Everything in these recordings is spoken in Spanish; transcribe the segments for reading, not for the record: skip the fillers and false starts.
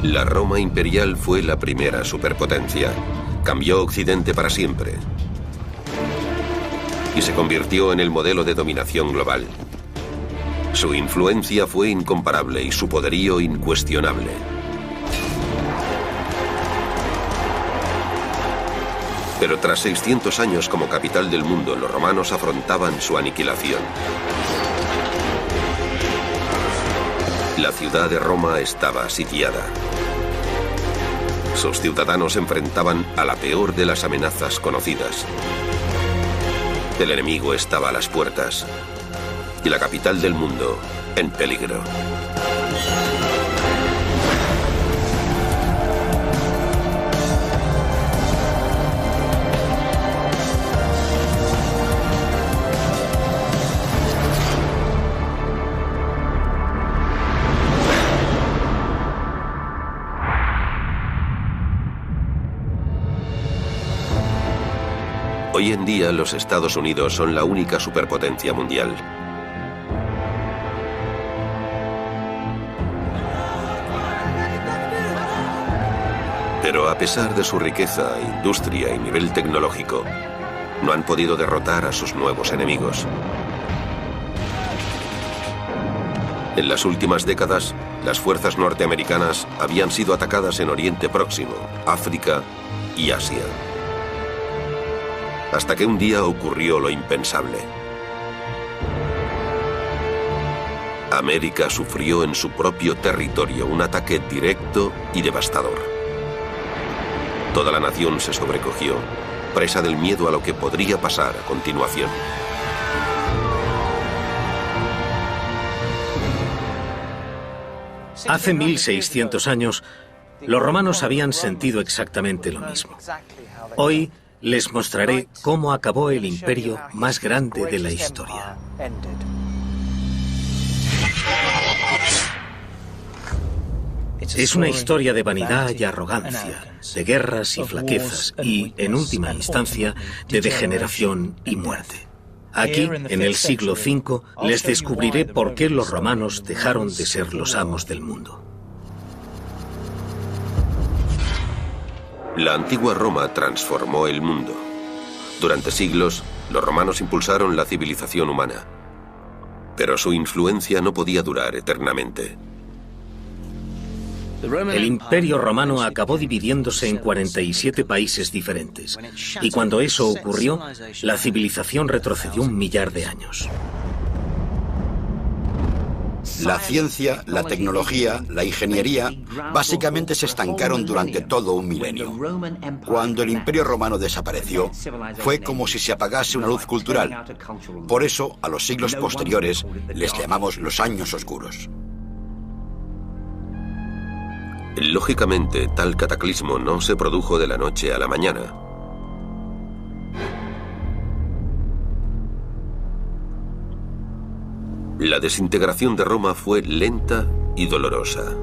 La Roma imperial fue la primera superpotencia. Cambió Occidente para siempre. Y se convirtió en el modelo de dominación global. Su influencia fue incomparable y su poderío incuestionable. Pero tras 600 años como capital del mundo, los romanos afrontaban su aniquilación. La ciudad de Roma estaba sitiada. Sus ciudadanos se enfrentaban a la peor de las amenazas conocidas. El enemigo estaba a las puertas y la capital del mundo en peligro. Hoy en día, los Estados Unidos son la única superpotencia mundial. Pero a pesar de su riqueza, industria y nivel tecnológico, no han podido derrotar a sus nuevos enemigos. En las últimas décadas, las fuerzas norteamericanas habían sido atacadas en Oriente Próximo, África y Asia. Hasta que un día ocurrió lo impensable. América sufrió en su propio territorio un ataque directo y devastador. Toda la nación se sobrecogió, presa del miedo a lo que podría pasar a continuación. Hace 1600 años, los romanos habían sentido exactamente lo mismo. Hoy les mostraré cómo acabó el imperio más grande de la historia. Es una historia de vanidad y arrogancia, de guerras y flaquezas y, en última instancia, de degeneración y muerte. Aquí, en el siglo V, les descubriré por qué los romanos dejaron de ser los amos del mundo. La antigua Roma transformó el mundo. Durante siglos, los romanos impulsaron la civilización humana. Pero su influencia no podía durar eternamente. El Imperio Romano acabó dividiéndose en 47 países diferentes. Y cuando eso ocurrió, la civilización retrocedió 1 millar de años. La ciencia, la tecnología, la ingeniería, básicamente se estancaron durante todo un milenio. Cuando el Imperio Romano desapareció, fue como si se apagase una luz cultural. Por eso, a los siglos posteriores, les llamamos los años oscuros. Lógicamente, tal cataclismo no se produjo de la noche a la mañana. La desintegración de Roma fue lenta y dolorosa.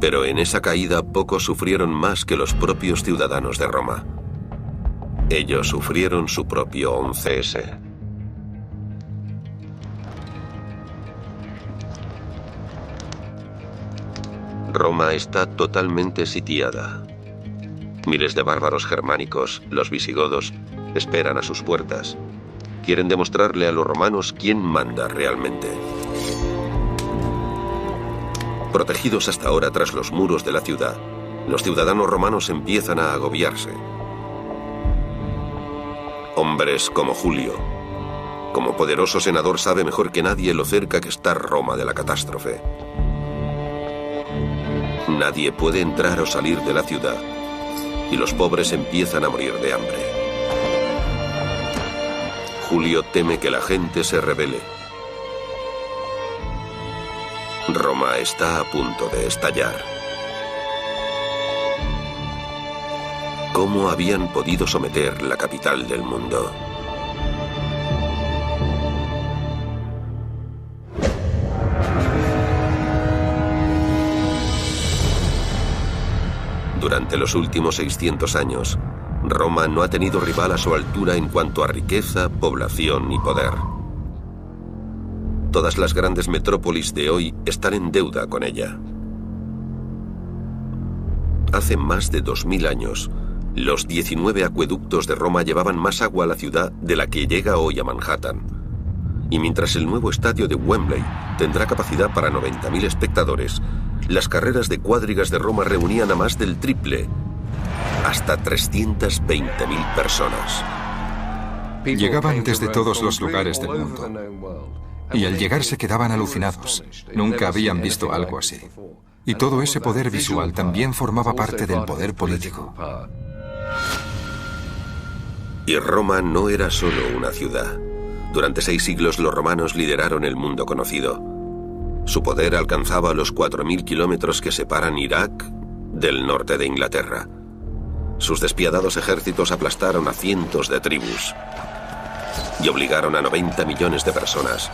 Pero en esa caída pocos sufrieron más que los propios ciudadanos de Roma. Ellos sufrieron su propio 11S. Roma está totalmente sitiada. Miles de bárbaros germánicos, los visigodos, esperan a sus puertas. Quieren demostrarle a los romanos quién manda realmente. Protegidos hasta ahora tras los muros de la ciudad, los ciudadanos romanos empiezan a agobiarse. Hombres como Julio, como poderoso senador, sabe mejor que nadie lo cerca que está Roma de la catástrofe. Nadie puede entrar o salir de la ciudad, y los pobres empiezan a morir de hambre. Julio teme que la gente se rebele. Roma está a punto de estallar. ¿Cómo habían podido someter la capital del mundo? Durante los últimos 600 años, Roma no ha tenido rival a su altura en cuanto a riqueza, población y poder. Todas las grandes metrópolis de hoy están en deuda con ella. Hace más de 2000 años, los 19 acueductos de Roma llevaban más agua a la ciudad de la que llega hoy a Manhattan. Y mientras el nuevo estadio de Wembley tendrá capacidad para 90.000 espectadores, las carreras de cuadrigas de Roma reunían a más del triple, hasta 320.000 personas. Llegaban desde todos los lugares del mundo. Y al llegar se quedaban alucinados. Nunca habían visto algo así. Y todo ese poder visual también formaba parte del poder político. Y Roma no era solo una ciudad. Durante 6 siglos los romanos lideraron el mundo conocido. Su poder alcanzaba los 4.000 kilómetros que separan Irak del norte de Inglaterra. Sus despiadados ejércitos aplastaron a cientos de tribus y obligaron a 90 millones de personas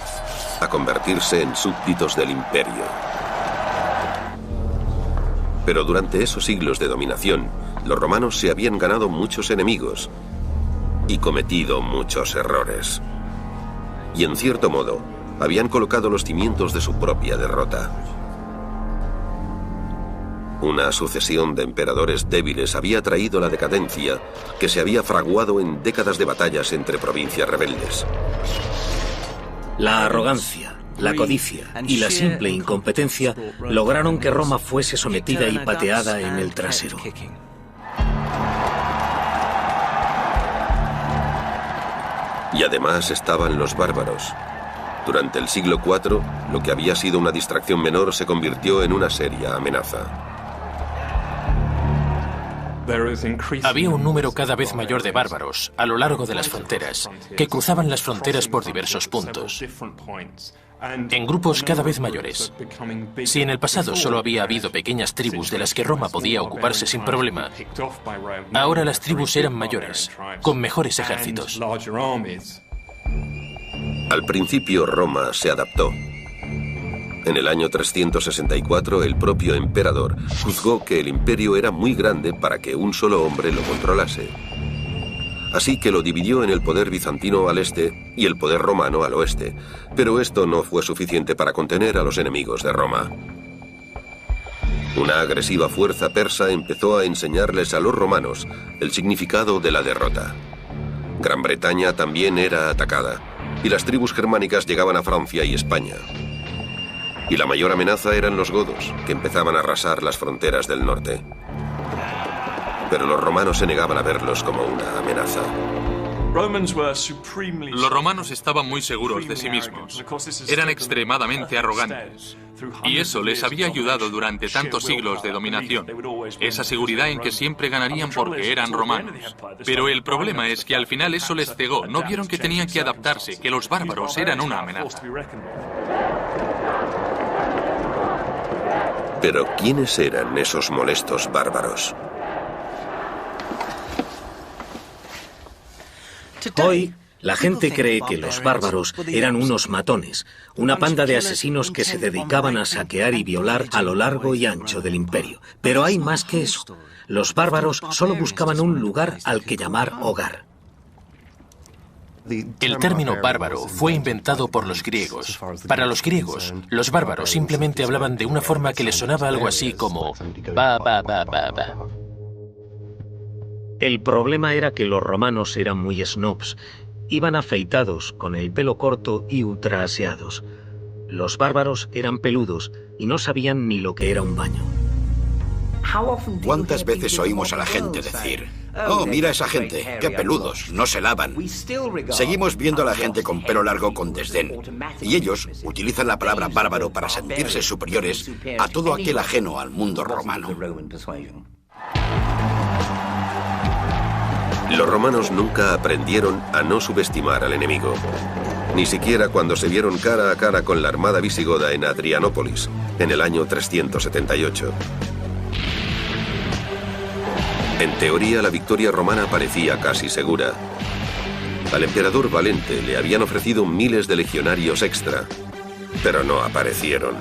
a convertirse en súbditos del imperio. Pero durante esos siglos de dominación, los romanos se habían ganado muchos enemigos y cometido muchos errores. Y en cierto modo, habían colocado los cimientos de su propia derrota. Una sucesión de emperadores débiles había traído la decadencia que se había fraguado en décadas de batallas entre provincias rebeldes. La arrogancia, la codicia y la simple incompetencia lograron que Roma fuese sometida y pateada en el trasero. Y además estaban los bárbaros. Durante el siglo IV, lo que había sido una distracción menor se convirtió en una seria amenaza. Había un número cada vez mayor de bárbaros a lo largo de las fronteras, que cruzaban las fronteras por diversos puntos, en grupos cada vez mayores. Si en el pasado solo había habido pequeñas tribus de las que Roma podía ocuparse sin problema, ahora las tribus eran mayores, con mejores ejércitos. Al principio Roma se adaptó. En el año 364, el propio emperador juzgó que el imperio era muy grande para que un solo hombre lo controlase. Así que lo dividió en el poder bizantino al este y el poder romano al oeste, pero esto no fue suficiente para contener a los enemigos de Roma. Una agresiva fuerza persa empezó a enseñarles a los romanos el significado de la derrota. Gran Bretaña también era atacada, y las tribus germánicas llegaban a Francia y España. Y la mayor amenaza eran los godos, que empezaban a arrasar las fronteras del norte. Pero los romanos se negaban a verlos como una amenaza. Los romanos estaban muy seguros de sí mismos. Eran extremadamente arrogantes. Y eso les había ayudado durante tantos siglos de dominación. Esa seguridad en que siempre ganarían porque eran romanos. Pero el problema es que al final eso les cegó. No vieron que tenían que adaptarse, que los bárbaros eran una amenaza. Pero ¿quiénes eran esos molestos bárbaros? Hoy, la gente cree que los bárbaros eran unos matones, una panda de asesinos que se dedicaban a saquear y violar a lo largo y ancho del imperio. Pero hay más que eso. Los bárbaros solo buscaban un lugar al que llamar hogar. El término bárbaro fue inventado por los griegos. Para los griegos, los bárbaros simplemente hablaban de una forma que les sonaba algo así como ba, ba, ba, ba, ba. El problema era que los romanos eran muy snobs. Iban afeitados, con el pelo corto y ultra aseados. Los bárbaros eran peludos y no sabían ni lo que era un baño. ¿Cuántas veces oímos a la gente decir: "Oh, mira esa gente, qué peludos, no se lavan"? Seguimos viendo a la gente con pelo largo con desdén. Y ellos utilizan la palabra bárbaro para sentirse superiores a todo aquel ajeno al mundo romano. Los romanos nunca aprendieron a no subestimar al enemigo. Ni siquiera cuando se vieron cara a cara con la armada visigoda en Adrianópolis, en el año 378. En teoría, la victoria romana parecía casi segura. Al emperador Valente le habían ofrecido miles de legionarios extra, pero no aparecieron.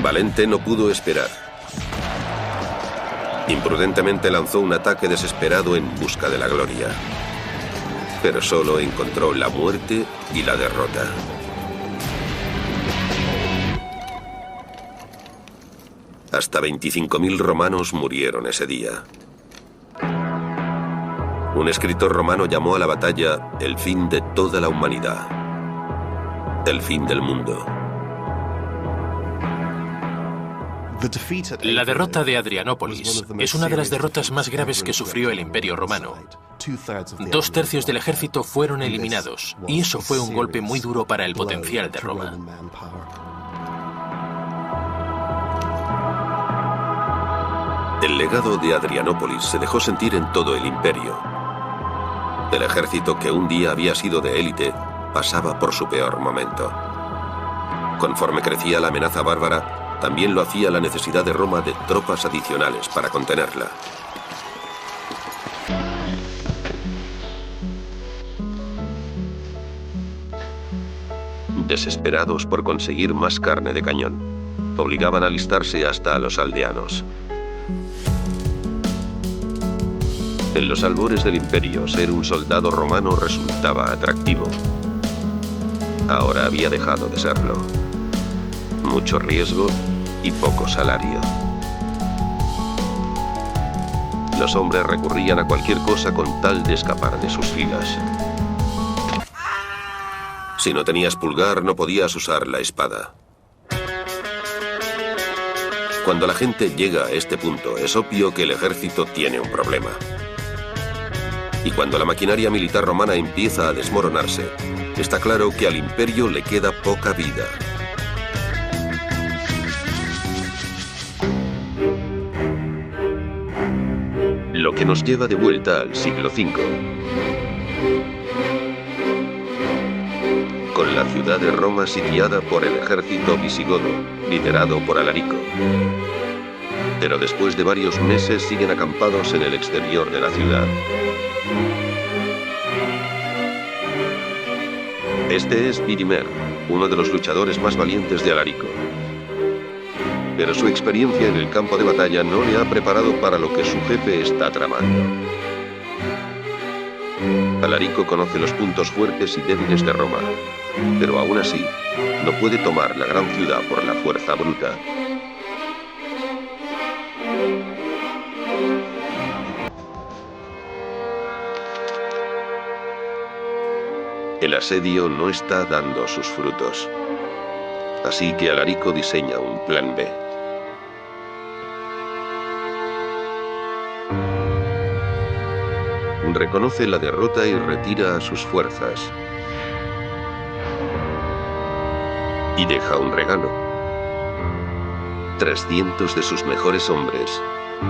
Valente no pudo esperar. Imprudentemente lanzó un ataque desesperado en busca de la gloria, pero solo encontró la muerte y la derrota. Hasta 25.000 romanos murieron ese día. Un escritor romano llamó a la batalla el fin de toda la humanidad, el fin del mundo. La derrota de Adrianópolis es una de las derrotas más graves que sufrió el Imperio Romano. 2/3 del ejército fueron eliminados, y eso fue un golpe muy duro para el potencial de Roma. El legado de Adrianópolis se dejó sentir en todo el imperio. El ejército que un día había sido de élite pasaba por su peor momento. Conforme crecía la amenaza bárbara, también lo hacía la necesidad de Roma de tropas adicionales para contenerla. Desesperados por conseguir más carne de cañón, obligaban a alistarse hasta a los aldeanos. En los albores del imperio, ser un soldado romano resultaba atractivo. Ahora había dejado de serlo. Mucho riesgo y poco salario. Los hombres recurrían a cualquier cosa con tal de escapar de sus filas. Si no tenías pulgar, no podías usar la espada. Cuando la gente llega a este punto, es obvio que el ejército tiene un problema. Y cuando la maquinaria militar romana empieza a desmoronarse, está claro que al imperio le queda poca vida. Lo que nos lleva de vuelta al siglo V, con la ciudad de Roma sitiada por el ejército visigodo, liderado por Alarico. Pero después de varios meses siguen acampados en el exterior de la ciudad. Este es Vidimer, uno de los luchadores más valientes de Alarico. Pero su experiencia en el campo de batalla no le ha preparado para lo que su jefe está tramando. Alarico conoce los puntos fuertes y débiles de Roma, pero aún así no puede tomar la gran ciudad por la fuerza bruta. El asedio no está dando sus frutos. Así que Alarico diseña un plan B. Reconoce la derrota y retira a sus fuerzas. Y deja un regalo. 300 de sus mejores hombres,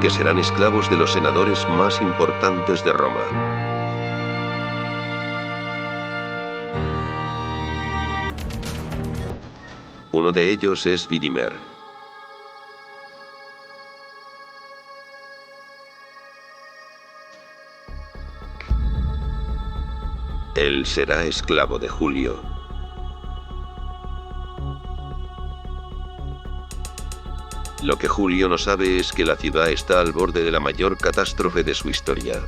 que serán esclavos de los senadores más importantes de Roma. Uno de ellos es Vidimer. Él será esclavo de Julio. Lo que Julio no sabe es que la ciudad está al borde de la mayor catástrofe de su historia.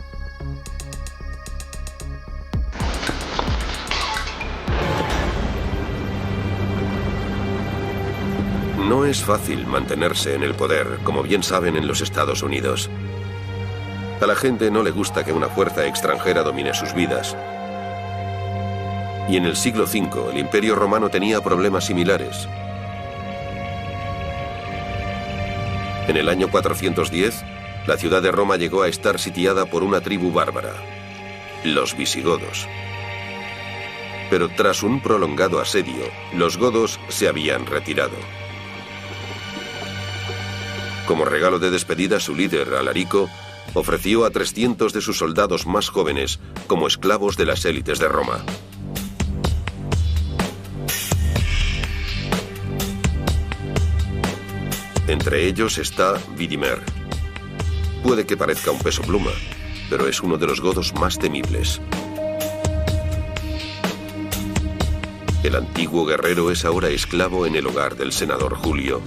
No es fácil mantenerse en el poder, como bien saben en los Estados Unidos. A la gente no le gusta que una fuerza extranjera domine sus vidas. Y en el siglo V, el Imperio Romano tenía problemas similares. En el año 410, la ciudad de Roma llegó a estar sitiada por una tribu bárbara, los visigodos. Pero tras un prolongado asedio, los godos se habían retirado. Como regalo de despedida, su líder, Alarico, ofreció a 300 de sus soldados más jóvenes como esclavos de las élites de Roma. Entre ellos está Vidimer. Puede que parezca un peso pluma, pero es uno de los godos más temibles. El antiguo guerrero es ahora esclavo en el hogar del senador Julio.